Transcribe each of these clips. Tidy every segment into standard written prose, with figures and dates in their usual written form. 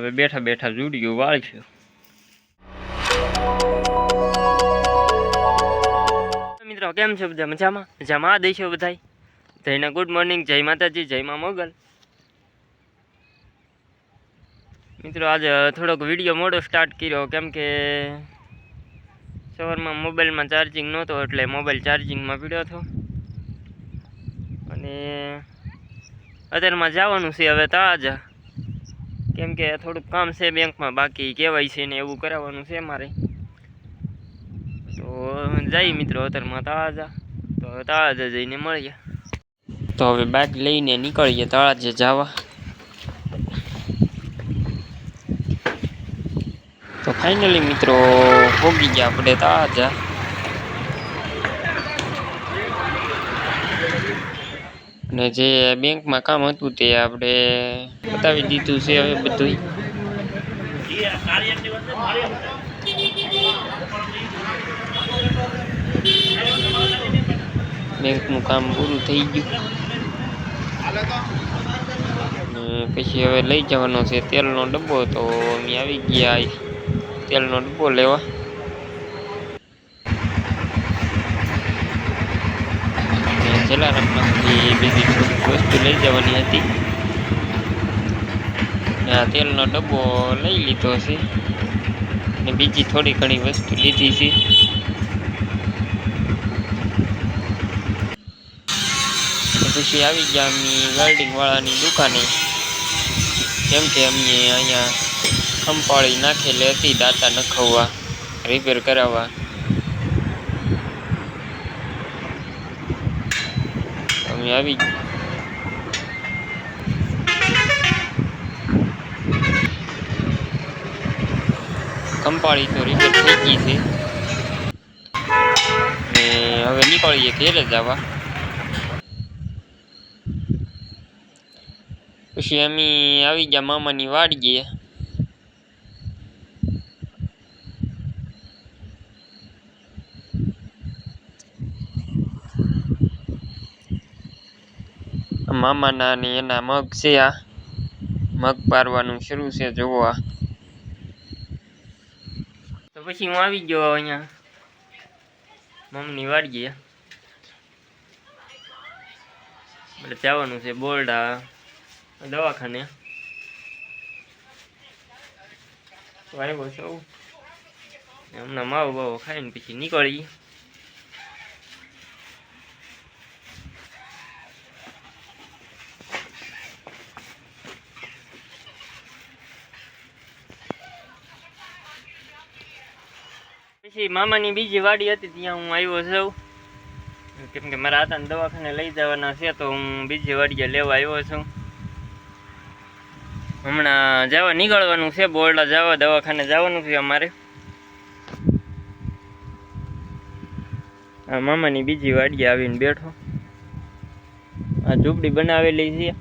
હવે બેઠા બેઠા જુડિયું વાળશું। મિત્રો કેમ છો બધા? મજામાં? મજામાં દઈશું બધાય। જયના ગુડ મોર્નિંગ, જય માતાજી, જય મા મોગલ। મિત્રો આજે થોડોક વિડીયો મોડો સ્ટાર્ટ કર્યો, કેમ કે સવારમાં મોબાઈલમાં ચાર્જિંગ નહોતો એટલે મોબાઈલ ચાર્જિંગમાં પીડ્યો હતો અને અત્યારમાં જવાનું છે હવે તળાજા, કેમ કે થોડુંક કામ છે બેંકમાં, બાકી KYC ને એવું કરાવવાનું છે મારે। તો જઈ મિત્રો અત્યારમાં તળાજા, તો તળાજા જઈને મળીએ। તો હવે બાઇક લઈને નીકળીએ તળાજે જવા। તો ફાઇનલી મિત્રો પહોંચી ગયા આપણે તળાજા। અને જે બેંકમાં કામ હતું તે આપણે બતાવી દીધું છે હવે બધું। બેંકનું કામ પૂરું થઈ ગયું અને પછી હવે લઈ જવાનો છે તેલનો ડબ્બો। તો અમે આવી ગયા તેલનો ડબ્બો લેવા। જલારામમાંથી બીજી થોડીક વસ્તુ લઈ જવાની હતી, આ તેલનો ડબ્બો લઈ લીધો છે ને બીજી થોડી ઘણી વસ્તુ લીધી છે। પછી આવી ગયા અમે વેલ્ડિંગ વાળાની દુકાને, કેમ કે અમે અહીંયા ખંપાળી નાખેલી હતી દાંતા નખાવવા, રિપેર કરાવવા। અમે આવી ખંપાળી તો રિપેર થઈ ગઈ છે ને હવે નીકળીએ ઘેરે જવા। પછી અમે આવી ગયા મામાની વાડીએ। મામાના ને એના મગ છે, આ મગ પારવાનું શરૂ છે જોવા। તો પછી હું આવી ગયો અહીંયા મમ્મીની વાડીએ, એટલે જવાનું છે બોરડા દવાખાને। આવ્યો છો હમણાં માવો બાવો ખાઈને પછી નીકળી। પછી મામાની બીજી વાડી હતી ત્યાં હું આવ્યો છું, કેમ કે મારા આતાને દવાખાને લઈ જવાના છે, તો હું બીજી વાડીએ લેવા આવ્યો છું। હમણાં જવા નીકળવાનું છે બોરડા જવા, દવાખાને જવાનું છે અમારે। આ મામાની બીજી વાડીએ આવીને બેઠો, આ ઝૂંપડી બનાવેલી છે।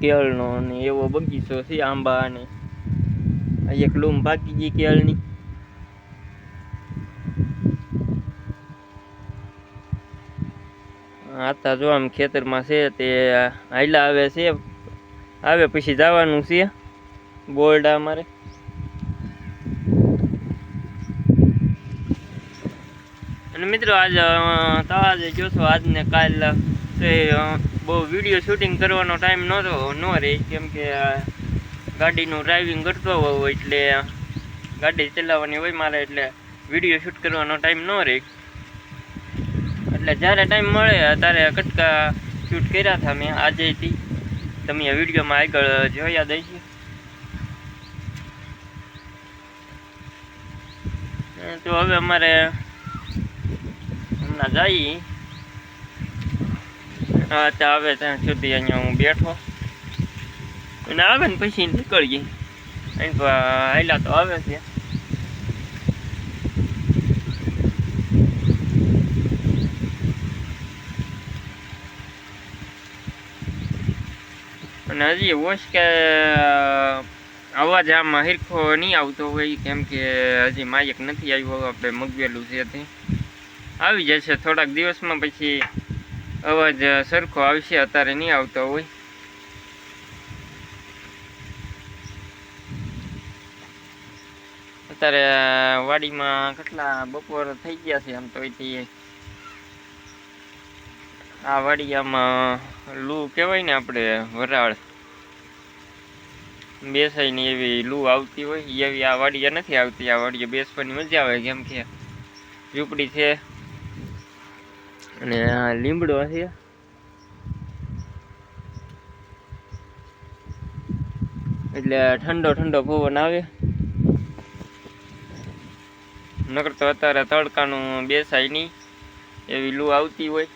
કેળનો ને એવો બગીચો છે, આંબા ને એક લૂમ પાકી ગઈ કેળની। આતા જો આમ ખેતરમાં છે તે હાઈલા આવે છે, આવે પછી જવાનું છે બોરડા અમારે। અને મિત્રો આજ તળાજે ગયો છો, આજ ને કાલ બહુ વિડીયો શૂટિંગ કરવાનો ટાઈમ નહોતો ન રહે, કેમ કે ગાડીનું ડ્રાઇવિંગ કરતો હોઉં એટલે ગાડી ચલાવવાની હોય મારે, એટલે વિડીયો શૂટ કરવાનો ટાઈમ ન રહે। એટલે જ્યારે ટાઈમ મળે ત્યારે કટકા શૂટ કર્યા હતા મેં આજેથી, તમે આ વિડીયોમાં આગળ જોયા દઈશું। તો હવે અમારે હમણાં જઈએ, હા ત્યાં આવે ત્યાં સુધી અહીંયા હું બેઠો અને આવે ને પછી નીકળીએ। અહીં તો હાઈલા તો આવે છે, અને હજી વોશ કે અવાજ આમાં હિરખો નહીં આવતો હોય, કેમ કે હજી માયક નથી આવ્યો, આપણે મગવેલું છે તે આવી જશે થોડાક દિવસમાં। પછી અવાજ સરખો આવશે, અત્યારે નહીં આવતો હોય. અત્યારે વાડીમાં કેટલા બપોર થઈ ગયા છે. આમ તો આ વાડિયામાં લૂ કહેવાય ને, આપણે વરાળ બેસાય ને એવી લૂ આવતી હોય એવી આ વાડિયા નથી આવતી. આ વાડિયા બેસવાની મજા આવે, કેમ કે ઝૂંપડી છે અને આ લીમડો છે. એટલે ઠંડો ઠંડો પવન આવે. નકર તો અત્યારે તડકાનું બેસાય નહીં એવી લૂ આવતી હોય.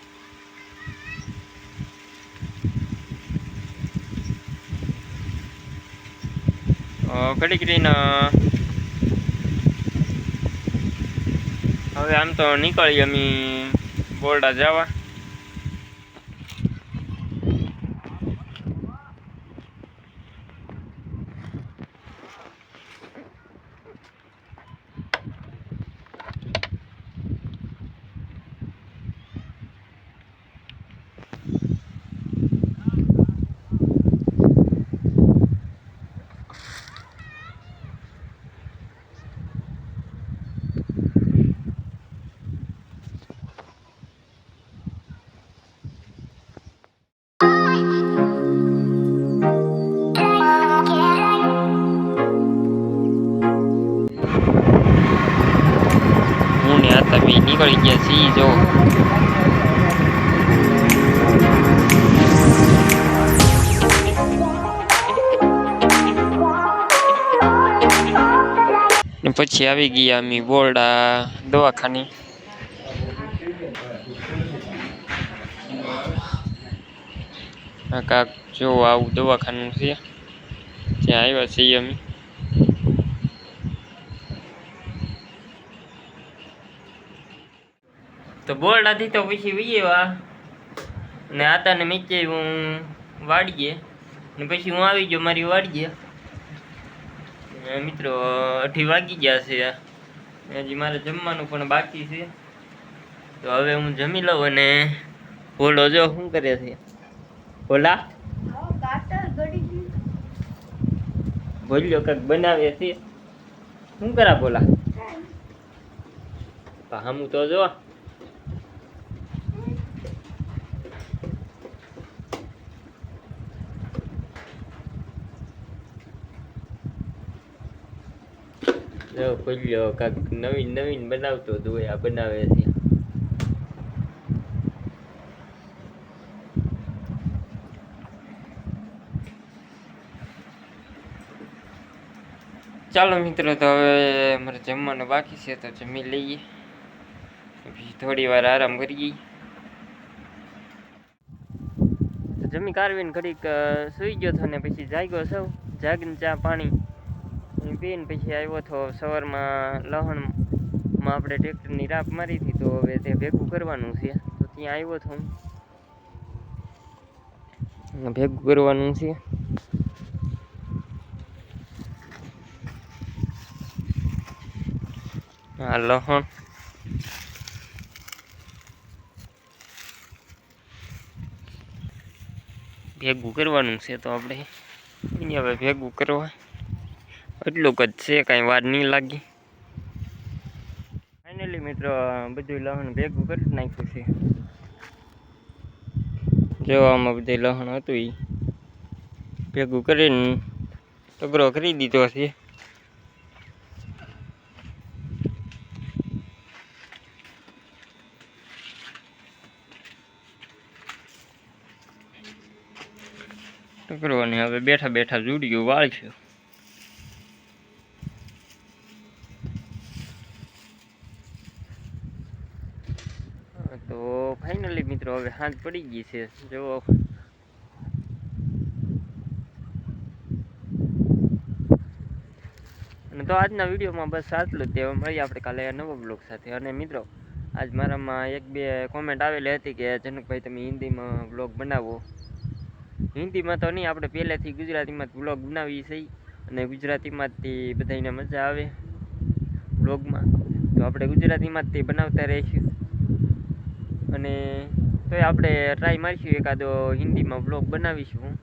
ઘડીક રહીને હવે આમ તો નીકળીએ અમે બોરડા જવા. તમે નીકળી ગયા છીએ જો. પછી આવી ગયા અમે બોરડા દવાખાને. કાક જો આવું દવાખાનું છે, ત્યાં આવ્યા છીએ અમે. તો બોરડાથી તો પછી વિયેવા ને આતાને નીચે હું વાડીએ ને પછી હું આવી ગયો મારી વાડીએ. મિત્રો 8 વાગી ગયા છે, હજી મારે જમવાનું પણ બાકી છે. તો હવે હું જમી લઉં. અને ભોલો જો શું કરે છે. ભોલા ભોલ્યો કંઈક બનાવે છે. શું કરા ભોલા? હામું તો જો. જો ભૂલ્યો કાંક નવીન નવીન બનાવતો હોય. આ બનાવે છે. ચાલો મિત્રો, તો હવે મારે જમવાનું બાકી છે, તો જમી લઈએ, પછી થોડી વાર આરામ કરીએ. તો જમી કારવીને ઘડીક સુઈ ગયો હતો ને પછી જાગ્યો સૌ. જાગીને ચા પાણી પીને પછી આવ્યો હતો. સવારમાં લહણમાં આપણે ટ્રેક્ટરની રાપ મારી હતી, તો હવે તે ભેગું કરવાનું છે. તો ત્યાં આવ્યો હતો હું, ભેગું કરવાનું છે. આ લહણ ભેગું કરવાનું છે. તો આપણે એની હવે ભેગું કરવા એટલું જ છે, કાંઈ વાર નહીં લાગી. ફાઇનલી મિત્રો બધું લહણ ભેગું કરી નાખ્યું છે. જોવામાં બધું લહણ હતું એ ભેગું કરીને ટગરો કરી દીધો છે. ટગરોને હવે બેઠા બેઠા જુડિયું વાળશું. તો ફાઇનલી મિત્રો હવે સાંજ પડી ગઈ છે. જો અને તો આજના વિડીયોમાં બસ આટલું જ. મળીએ આપણે કાલે નવો બ્લોગ સાથે. અને મિત્રો આજ મારામાં 1-2 કોમેન્ટ આવેલી હતી કે જનકભાઈ તમે હિન્દીમાં બ્લોગ બનાવો. હિન્દીમાં તો નહીં, આપણે પહેલેથી ગુજરાતીમાં જ બ્લોગ બનાવીએ છીએ અને ગુજરાતીમાંથી બધાને મજા આવે બ્લોગમાં, તો આપણે ગુજરાતીમાં જ તે બનાવતા રહીશું. અને તોય આપણે ટ્રાય મારીશું, એકાદો હિન્દીમાં બ્લોગ બનાવીશું.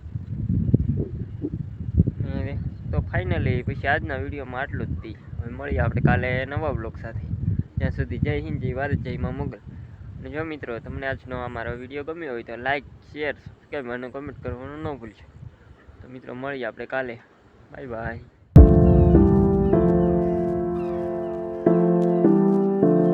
તો ફાઇનલી પછી આજના વિડીયોમાં આટલું જ હતી. હવે મળીએ આપણે કાલે નવા બ્લોગ સાથે. ત્યાં સુધી જય હિન્દ, જય ભારત, જય મા મોગલ. અને જો મિત્રો તમને આજનો અમારો વિડીયો ગમ્યો હોય તો લાઇક, શેર, સબસ્ક્રાઈબ અને કમેન્ટ કરવાનું ન ભૂલશો. તો મિત્રો મળીએ આપણે કાલે. Bye bye.